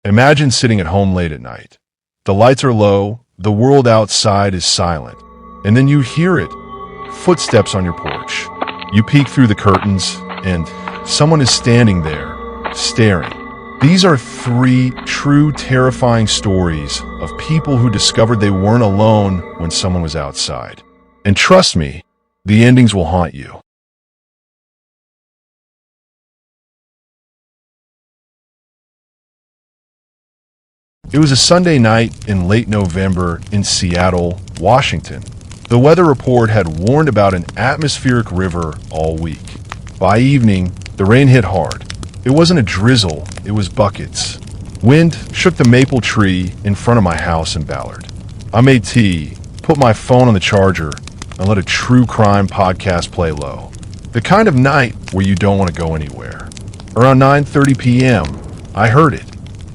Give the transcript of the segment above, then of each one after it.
Imagine sitting at home late at night. The lights are low, the world outside is silent, and then you hear it. Footsteps on your porch. You peek through the curtains, and someone is standing there, staring. These are three true terrifying stories of people who discovered they weren't alone when someone was outside. And trust me, the endings will haunt you. It was a Sunday night in late November in Seattle, Washington. The weather report had warned about an atmospheric river all week. By evening, the rain hit hard. It wasn't a drizzle, it was buckets. Wind shook the maple tree in front of my house in Ballard. I made tea, put my phone on the charger, and let a true crime podcast play low. The kind of night where you don't want to go anywhere. Around 9:30 p.m., I heard it.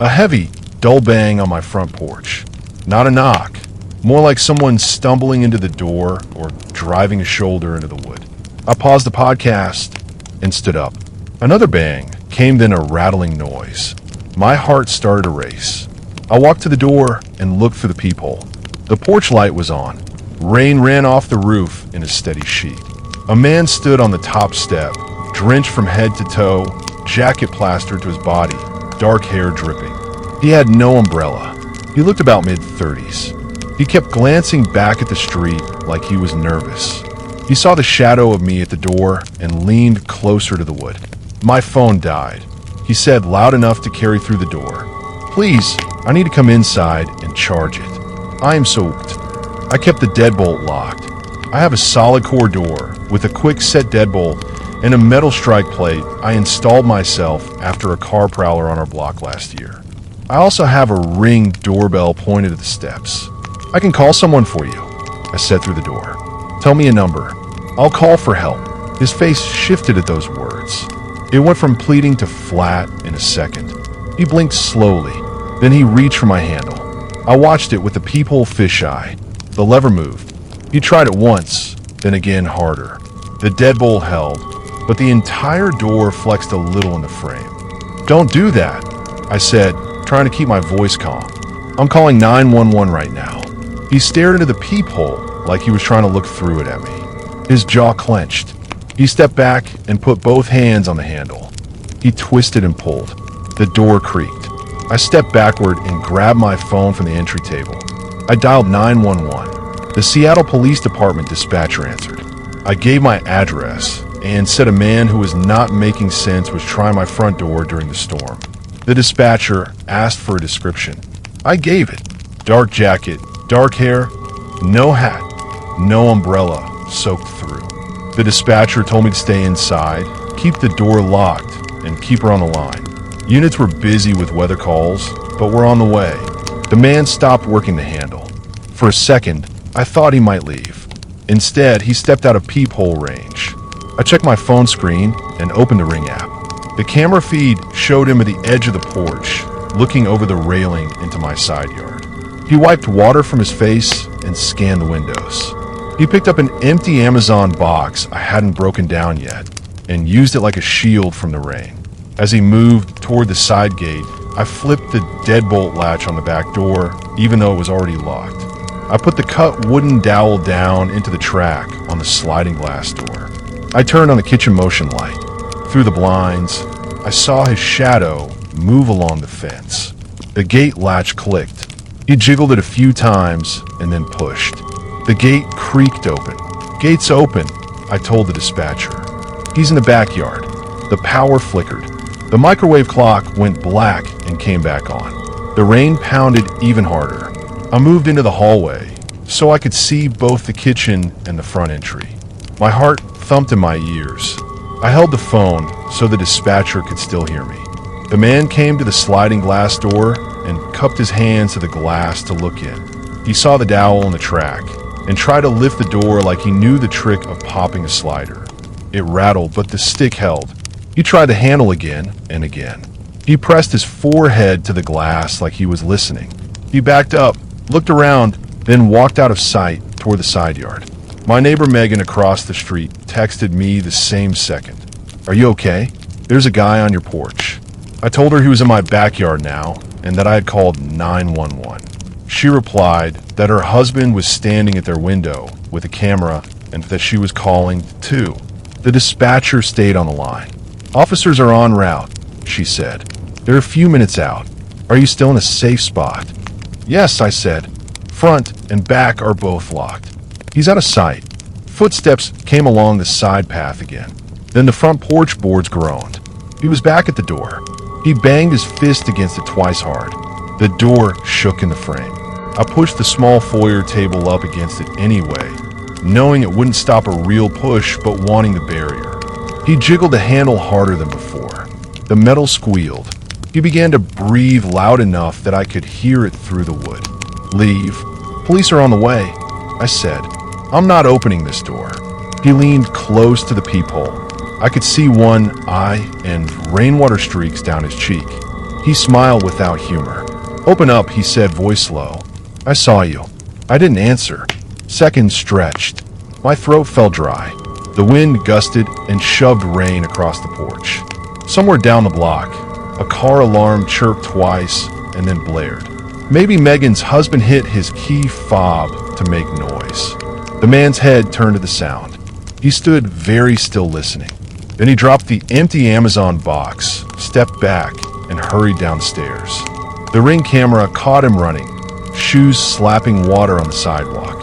A heavy, dull bang on my front porch. Not a knock, more like someone stumbling into the door or driving a shoulder into the wood. I paused the podcast and stood up. Another bang came, then a rattling noise. My heart started to race. I walked to the door and looked through the peephole. The porch light was on. Rain ran off the roof in a steady sheet. A man stood on the top step, drenched from head to toe, jacket plastered to his body, dark hair dripping. He had no umbrella. He looked about mid-30s. He kept glancing back at the street like he was nervous. He saw the shadow of me at the door and leaned closer to the wood. My phone died. He said loud enough to carry through the door. "Please, I need to come inside and charge it. I am soaked." I kept the deadbolt locked. I have a solid core door with a quick set deadbolt and a metal strike plate I installed myself after a car prowler on our block last year. I also have a Ring doorbell pointed at the steps. "I can call someone for you," I said through the door. "Tell me a number. I'll call for help." His face shifted at those words. It went from pleading to flat in a second. He blinked slowly, then he reached for my handle. I watched it with the peephole fisheye. The lever moved. He tried it once, then again harder. The deadbolt held, but the entire door flexed a little in the frame. "Don't do that," I said, trying to keep my voice calm. "I'm calling 911 right now." He stared into the peephole like he was trying to look through it at me. His jaw clenched. He stepped back and put both hands on the handle. He twisted and pulled. The door creaked. I stepped backward and grabbed my phone from the entry table. I dialed 911. The Seattle Police Department dispatcher answered. I gave my address and said a man who was not making sense was trying my front door during the storm. The dispatcher asked for a description. I gave it. Dark jacket, dark hair, no hat, no umbrella, soaked through. The dispatcher told me to stay inside, keep the door locked, and keep her on the line. Units were busy with weather calls, but were on the way. The man stopped working the handle. For a second, I thought he might leave. Instead, he stepped out of peephole range. I checked my phone screen and opened the Ring app. The camera feed showed him at the edge of the porch, looking over the railing into my side yard. He wiped water from his face and scanned the windows. He picked up an empty Amazon box I hadn't broken down yet and used it like a shield from the rain. As he moved toward the side gate, I flipped the deadbolt latch on the back door, even though it was already locked. I put the cut wooden dowel down into the track on the sliding glass door. I turned on the kitchen motion light. Through the blinds, I saw his shadow move along the fence. The gate latch clicked. He jiggled it a few times and then pushed. The gate creaked open. "Gate's open," I told the dispatcher. "He's in the backyard." The power flickered. The microwave clock went black and came back on. The rain pounded even harder. I moved into the hallway so I could see both the kitchen and the front entry. My heart thumped in my ears. I held the phone so the dispatcher could still hear me. The man came to the sliding glass door and cupped his hands to the glass to look in. He saw the dowel on the track and tried to lift the door like he knew the trick of popping a slider. It rattled, but the stick held. He tried the handle again and again. He pressed his forehead to the glass like he was listening. He backed up, looked around, then walked out of sight toward the side yard. My neighbor Megan across the street texted me the same second. "Are you okay? There's a guy on your porch." I told her he was in my backyard now, and that I had called 911. She replied that her husband was standing at their window with a camera and that she was calling too. The dispatcher stayed on the line. "Officers are en route," she said. "They're a few minutes out. Are you still in a safe spot?" "Yes," I said. "Front and back are both locked." "He's out of sight." Footsteps came along the side path again. Then the front porch boards groaned. He was back at the door. He banged his fist against it twice hard. The door shook in the frame. I pushed the small foyer table up against it anyway, knowing it wouldn't stop a real push but wanting the barrier. He jiggled the handle harder than before. The metal squealed. He began to breathe loud enough that I could hear it through the wood. "Leave. Police are on the way," I said. "I'm not opening this door." He leaned close to the peephole. I could see one eye and rainwater streaks down his cheek. He smiled without humor. "Open up," he said, voice low. "I saw you." I didn't answer. Seconds stretched. My throat felt dry. The wind gusted and shoved rain across the porch. Somewhere down the block, a car alarm chirped twice and then blared. Maybe Megan's husband hit his key fob to make noise. The man's head turned to the sound. He stood very still listening. Then he dropped the empty Amazon box, stepped back, and hurried downstairs. The Ring camera caught him running, shoes slapping water on the sidewalk.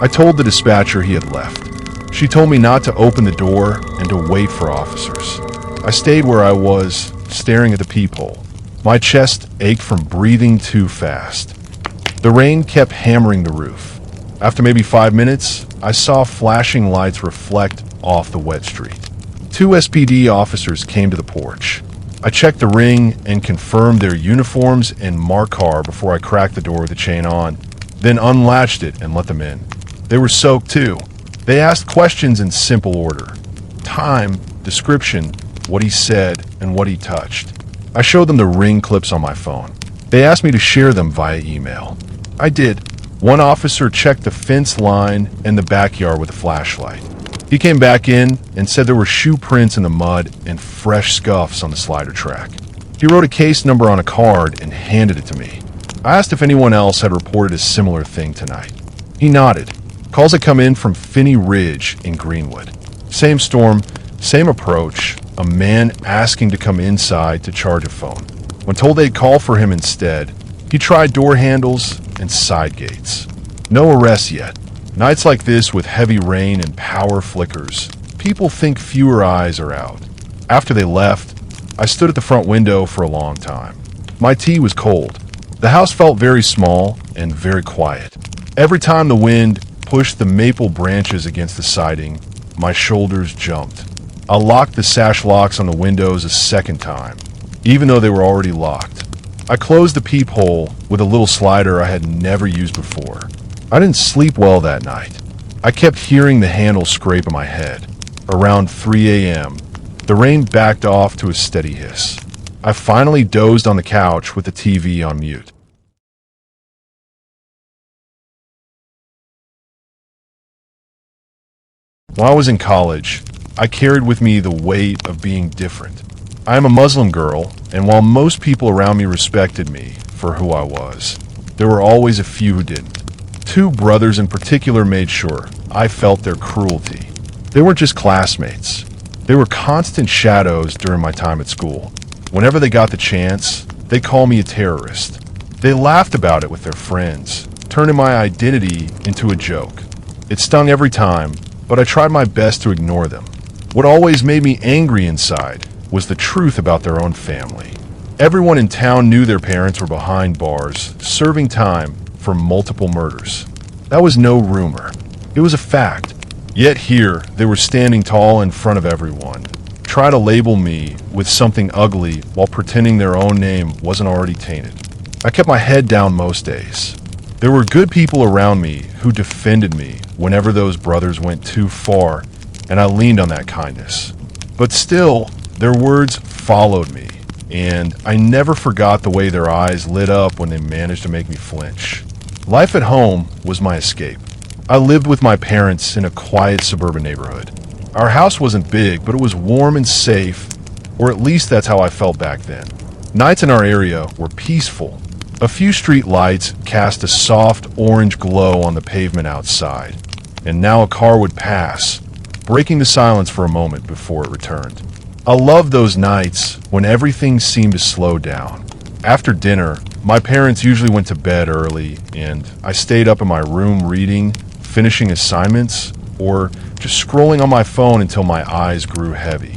I told the dispatcher he had left. She told me not to open the door and to wait for officers. I stayed where I was, staring at the peephole. My chest ached from breathing too fast. The rain kept hammering the roof. After maybe 5 minutes, I saw flashing lights reflect off the wet street. 2 SPD officers came to the porch. I checked the Ring and confirmed their uniforms and marked car before I cracked the door with the chain on, then unlatched it and let them in. They were soaked too. They asked questions in simple order. Time, description, what he said, and what he touched. I showed them the Ring clips on my phone. They asked me to share them via email. I did. One officer checked the fence line and the backyard with a flashlight. He came back in and said there were shoe prints in the mud and fresh scuffs on the slider track. He wrote a case number on a card and handed it to me. I asked if anyone else had reported a similar thing tonight. He nodded. Calls had come in from Finney Ridge in Greenwood. Same storm, same approach, a man asking to come inside to charge a phone. When told they'd call for him instead, he tried door handles and side gates. No arrests yet. Nights like this with heavy rain and power flickers, people think fewer eyes are out. After they left, I stood at the front window for a long time. My tea was cold. The house felt very small and very quiet. Every time the wind pushed the maple branches against the siding, my shoulders jumped. I locked the sash locks on the windows a second time, even though they were already locked. I closed the peephole with a little slider I had never used before. I didn't sleep well that night. I kept hearing the handle scrape in my head. Around 3 a.m., the rain backed off to a steady hiss. I finally dozed on the couch with the TV on mute. When I was in college, I carried with me the weight of being different. I am a Muslim girl, and while most people around me respected me for who I was, there were always a few who didn't. 2 brothers in particular made sure I felt their cruelty. They weren't just classmates. They were constant shadows during my time at school. Whenever they got the chance, they called me a terrorist. They laughed about it with their friends, turning my identity into a joke. It stung every time, but I tried my best to ignore them. What always made me angry inside was the truth about their own family. Everyone in town knew their parents were behind bars, serving time for multiple murders. That was no rumor. It was a fact. Yet here, they were standing tall in front of everyone, trying to label me with something ugly while pretending their own name wasn't already tainted. I kept my head down most days. There were good people around me who defended me whenever those brothers went too far, and I leaned on that kindness. But still, their words followed me, and I never forgot the way their eyes lit up when they managed to make me flinch. Life at home was my escape. I lived with my parents in a quiet suburban neighborhood. Our house wasn't big, but it was warm and safe, or at least that's how I felt back then. Nights in our area were peaceful A few street lights cast a soft orange glow on the pavement outside, and now a car would pass, breaking the silence for a moment before it returned. I loved those nights when everything seemed to slow down. After dinner, my parents usually went to bed early, and I stayed up in my room reading, finishing assignments, or just scrolling on my phone until my eyes grew heavy.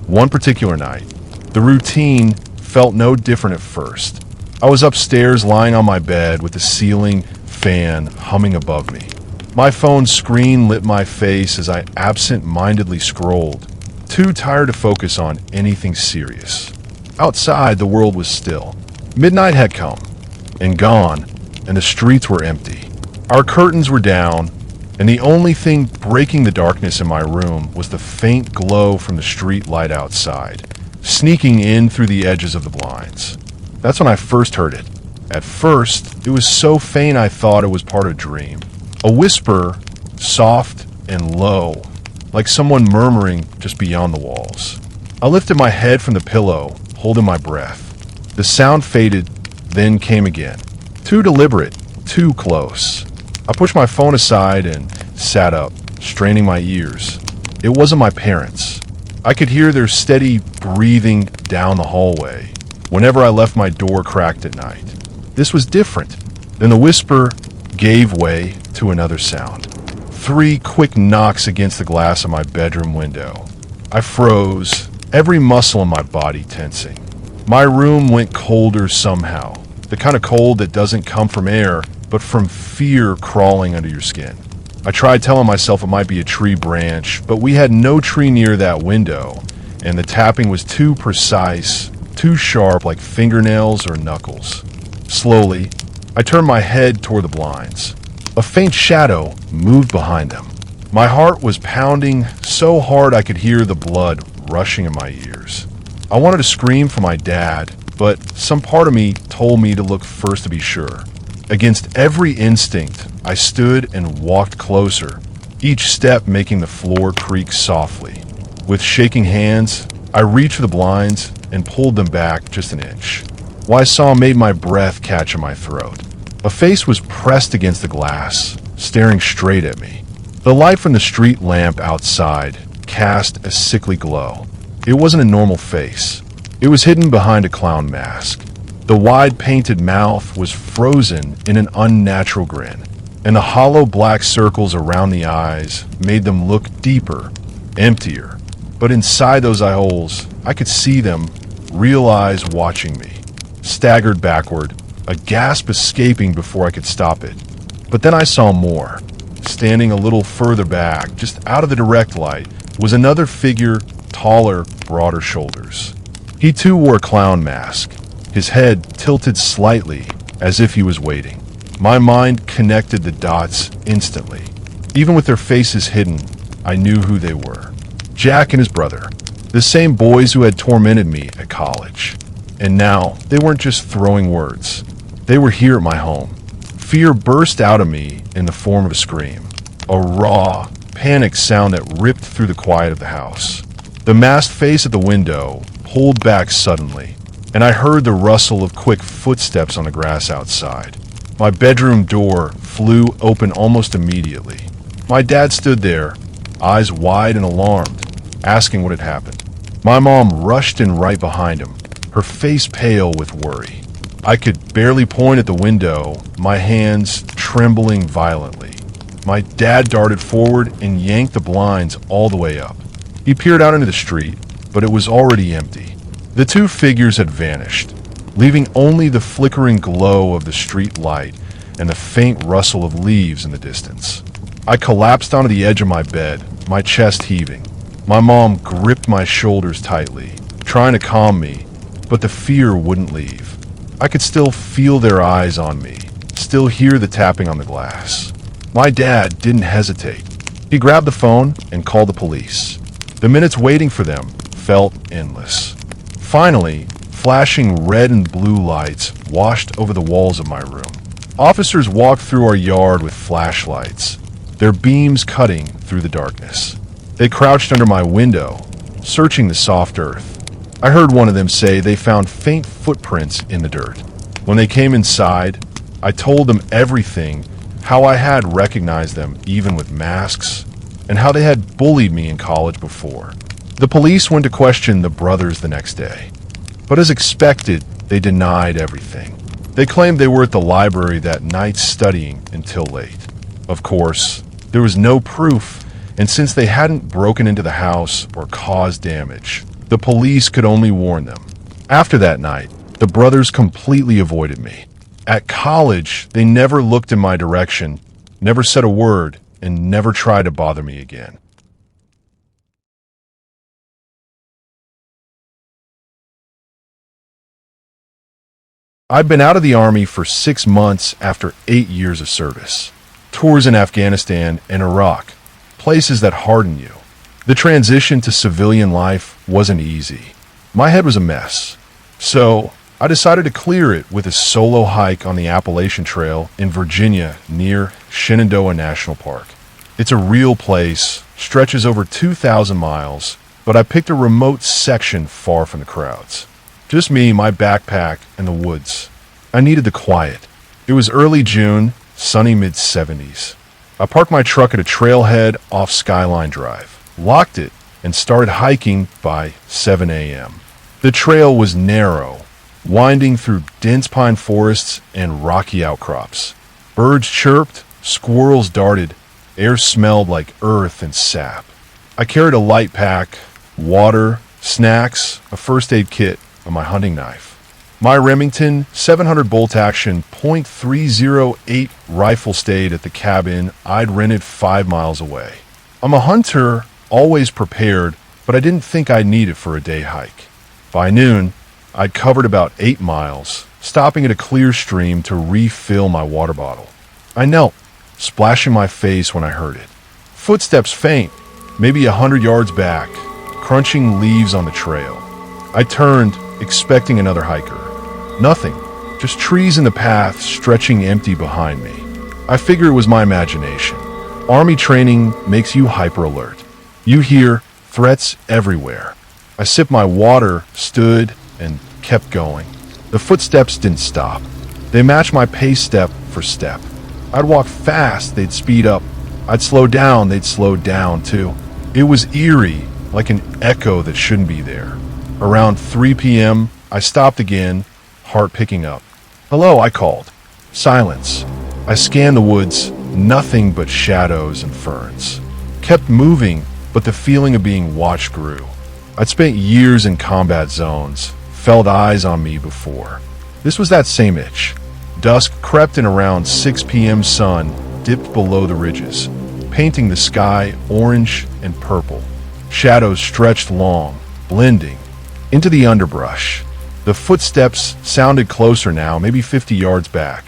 One particular night, the routine felt no different at first. I was upstairs lying on my bed with the ceiling fan humming above me. My phone screen lit my face as I absent-mindedly scrolled, too tired to focus on anything serious. Outside, the world was still. Midnight had come and gone, and the streets were empty. Our curtains were down, and the only thing breaking the darkness in my room was the faint glow from the street light outside, sneaking in through the edges of the blinds. That's when I first heard it. At first, it was so faint I thought it was part of a dream. A whisper, soft and low, like someone murmuring just beyond the walls. I lifted my head from the pillow, holding my breath. The sound faded, then came again. Too deliberate, too close. I pushed my phone aside and sat up, straining my ears. It wasn't my parents. I could hear their steady breathing down the hallway whenever I left my door cracked at night. This was different. Then the whisper gave way to another sound. 3 quick knocks against the glass of my bedroom window. I froze, every muscle in my body tensing. My room went colder somehow, the kind of cold that doesn't come from air, but from fear crawling under your skin. I tried telling myself it might be a tree branch, but we had no tree near that window, and the tapping was too precise, too sharp like fingernails or knuckles. Slowly, I turned my head toward the blinds. A faint shadow moved behind them. My heart was pounding so hard I could hear the blood rushing in my ears. I wanted to scream for my dad, but some part of me told me to look first to be sure. Against every instinct, I stood and walked closer, each step making the floor creak softly. With shaking hands, I reached for the blinds and pulled them back just an inch. What I saw made my breath catch in my throat. A face was pressed against the glass, staring straight at me. The light from the street lamp outside cast a sickly glow. It wasn't a normal face. It was hidden behind a clown mask. The wide painted mouth was frozen in an unnatural grin, and the hollow black circles around the eyes made them look deeper, emptier. But inside those eye holes, I could see them, real eyes watching me. Staggered backward, a gasp escaping before I could stop it. But then I saw more. Standing a little further back, just out of the direct light, was another figure, taller, broader shoulders. He too wore a clown mask, his head tilted slightly as if he was waiting. My mind connected the dots instantly. Even with their faces hidden, I knew who they were. Jack and his brother, the same boys who had tormented me at college. And now, they weren't just throwing words. They were here at my home. Fear burst out of me in the form of a scream. A raw, panicked sound that ripped through the quiet of the house. The masked face at the window pulled back suddenly, and I heard the rustle of quick footsteps on the grass outside. My bedroom door flew open almost immediately. My dad stood there, eyes wide and alarmed, asking what had happened. My mom rushed in right behind him, her face pale with worry. I could barely point at the window, my hands trembling violently. My dad darted forward and yanked the blinds all the way up. He peered out into the street, but it was already empty. The 2 figures had vanished, leaving only the flickering glow of the street light and the faint rustle of leaves in the distance. I collapsed onto the edge of my bed, my chest heaving. My mom gripped my shoulders tightly, trying to calm me, but the fear wouldn't leave. I could still feel their eyes on me, still hear the tapping on the glass. My dad didn't hesitate. He grabbed the phone and called the police. The minutes waiting for them felt endless. Finally, flashing red and blue lights washed over the walls of my room. Officers walked through our yard with flashlights, their beams cutting through the darkness. They crouched under my window, searching the soft earth. I heard one of them say they found faint footprints in the dirt. When they came inside, I told them everything, how I had recognized them even with masks, and how they had bullied me in college before. The police went to question the brothers the next day, but as expected, they denied everything. They claimed they were at the library that night studying until late. Of course, there was no proof, and since they hadn't broken into the house or caused damage, the police could only warn them. After that night, the brothers completely avoided me. At college, they never looked in my direction, never said a word, and never tried to bother me again. I'd been out of the Army for 6 months after 8 years of service. Tours in Afghanistan and Iraq, places that harden you. The transition to civilian life wasn't easy. My head was a mess. So, I decided to clear it with a solo hike on the Appalachian Trail in Virginia near Shenandoah National Park. It's a real place, stretches over 2,000 miles, but I picked a remote section far from the crowds. Just me, my backpack, and the woods. I needed the quiet. It was early June, sunny mid-70s. I parked my truck at a trailhead off Skyline Drive, locked it, and started hiking by 7 a.m. The trail was narrow, winding through dense pine forests and rocky outcrops. Birds chirped, squirrels darted, air smelled like earth and sap. I carried a light pack, water, snacks, a first aid kit, and my hunting knife. My Remington 700 bolt action .308 rifle stayed at the cabin I'd rented 5 miles away. I'm a hunter, always prepared, but I didn't think I'd need it for a day hike. By noon, I'd covered about 8 miles, stopping at a clear stream to refill my water bottle. I knelt, splashing my face when I heard it. Footsteps faint, maybe 100 yards back, crunching leaves on the trail. I turned, expecting another hiker. Nothing, just trees in the path stretching empty behind me. I figure it was my imagination. Army training makes you hyper alert. You hear threats everywhere. I sipped my water, stood, and kept going. The footsteps didn't stop. They matched my pace step for step. I'd walk fast, they'd speed up. I'd slow down, they'd slow down too. It was eerie, like an echo that shouldn't be there. Around 3 p.m., I stopped again, heart picking up. "Hello," I called. Silence. I scanned the woods, nothing but shadows and ferns. Kept moving, but the feeling of being watched grew. I'd spent years in combat zones, felt eyes on me before. This was that same itch. Dusk crept in around 6 p.m. sun dipped below the ridges, painting the sky orange and purple. Shadows stretched long, blending into the underbrush. The footsteps sounded closer now, maybe 50 yards back.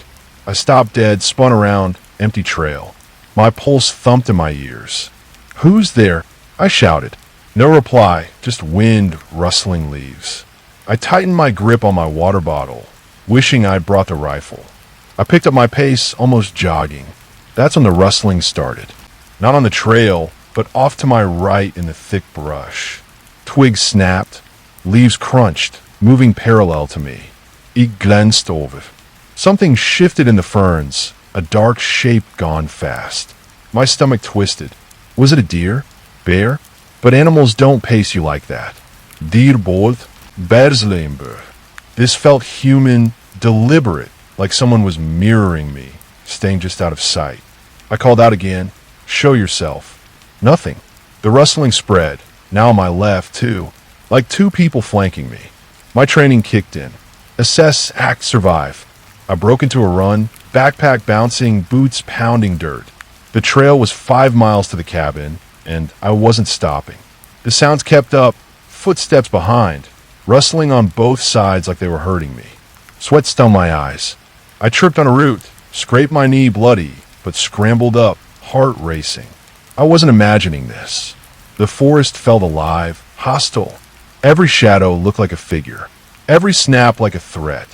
I stopped dead, spun around, empty trail. My pulse thumped in my ears. "Who's there?" I shouted. No reply, just wind rustling leaves. I tightened my grip on my water bottle, wishing I'd brought the rifle. I picked up my pace, almost jogging. That's when the rustling started. Not on the trail, but off to my right in the thick brush. Twigs snapped, leaves crunched, moving parallel to me. Ik glanced over. Something shifted in the ferns, a dark shape gone fast. My stomach twisted. Was it a deer? Bear? But animals don't pace you like that. Dierbord, Berslember. This felt human, deliberate, like someone was mirroring me, staying just out of sight. I called out again, "Show yourself." Nothing. The rustling spread, now on my left too, like 2 people flanking me. My training kicked in. Assess, act, survive. I broke into a run, backpack bouncing, boots pounding dirt. The trail was 5 miles to the cabin, and I wasn't stopping. The sounds kept up, footsteps behind, rustling on both sides like they were hurting me. Sweat stung my eyes. I tripped on a root, scraped my knee bloody, but scrambled up, heart racing. I wasn't imagining this. The forest felt alive, hostile. Every shadow looked like a figure. Every snap like a threat.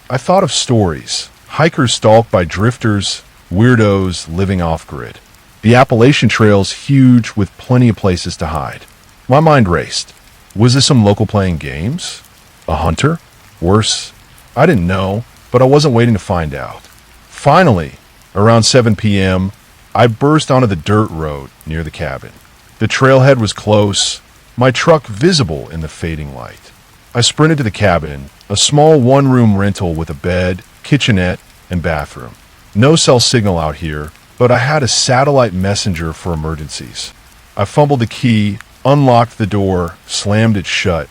I thought of stories. Hikers stalked by drifters, weirdos living off-grid. The Appalachian Trail's huge with plenty of places to hide. My mind raced. Was this some local playing games? A hunter? Worse? I didn't know, but but I wasn't waiting to find out. Finally, around 7 p.m., I burst onto the dirt road near the cabin. The trailhead was close, my truck visible in the fading light. I sprinted to the cabin, a small one-room rental with a bed, kitchenette, and bathroom. No cell signal out here, but I had a satellite messenger for emergencies. I fumbled the key, unlocked the door, slammed it shut,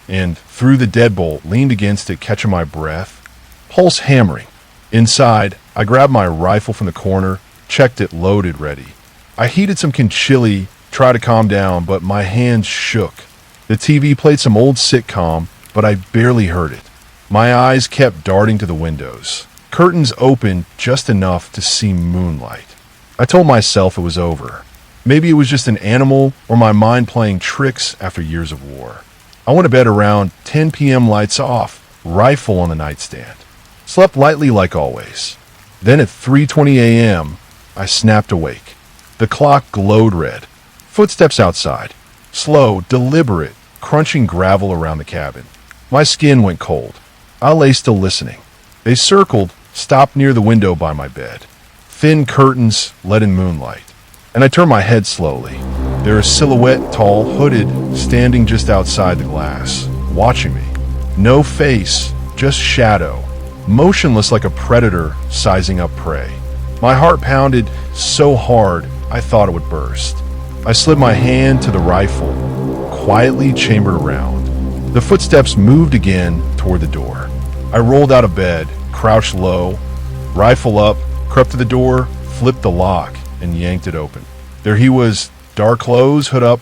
and through the deadbolt, leaned against it, catching my breath, pulse hammering. Inside, I grabbed my rifle from the corner, checked it loaded, ready. I heated some chili, tried to calm down, but my hands shook. The TV played some old sitcom, but I barely heard it. My eyes kept darting to the windows. Curtains opened just enough to see moonlight. I told myself it was over. Maybe it was just an animal or my mind playing tricks after years of war. I went to bed around 10 p.m. lights off, rifle on the nightstand. Slept lightly like always. Then at 3:20 a.m., I snapped awake. The clock glowed red. Footsteps outside. Slow, deliberate, crunching gravel around the cabin. My skin went cold. I lay still listening. They circled, stopped near the window by my bed. Thin curtains let in moonlight. And I turned my head slowly. There a silhouette, tall, hooded, standing just outside the glass, watching me. No face, just shadow, motionless like a predator sizing up prey. My heart pounded so hard I thought it would burst. I slid my hand to the rifle, quietly chambered around. The footsteps moved again toward the door. I rolled out of bed, crouched low, rifle up, crept to the door, flipped the lock, and yanked it open. There he was, dark clothes, hood up,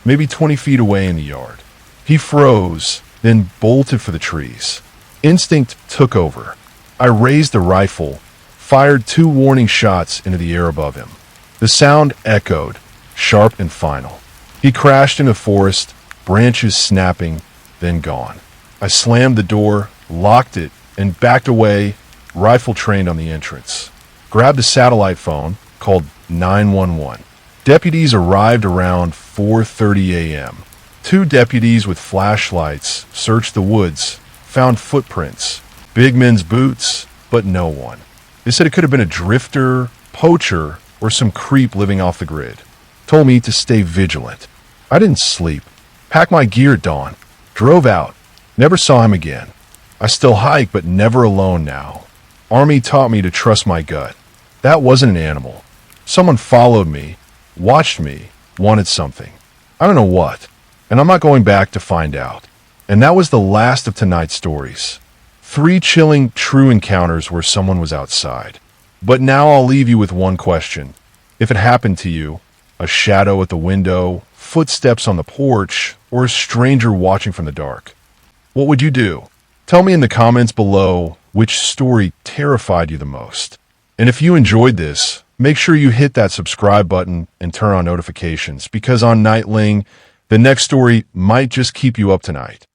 maybe 20 feet away in the yard. He froze, then bolted for the trees. Instinct took over. I raised the rifle, fired 2 warning shots into the air above him. The sound echoed, sharp and final. He crashed into the forest, branches snapping, then gone. I slammed the door, locked it, and backed away, rifle trained on the entrance. Grabbed a satellite phone, called 911. Deputies arrived around 4:30 a.m. 2 deputies with flashlights searched the woods, found footprints, big men's boots, but no one. They said it could have been a drifter, poacher, or some creep living off the grid. Told me to stay vigilant. I didn't sleep. Packed my gear at dawn. Drove out. Never saw him again. I still hike, but never alone now. Army taught me to trust my gut. That wasn't an animal. Someone followed me, watched me, wanted something. I don't know what, and I'm not going back to find out. And that was the last of tonight's stories. 3 chilling, true encounters where someone was outside. But now I'll leave you with one question. If it happened to you, a shadow at the window, footsteps on the porch, or a stranger watching from the dark, what would you do? Tell me in the comments below which story terrified you the most. And if you enjoyed this, make sure you hit that subscribe button and turn on notifications, because on Nightling, the next story might just keep you up tonight.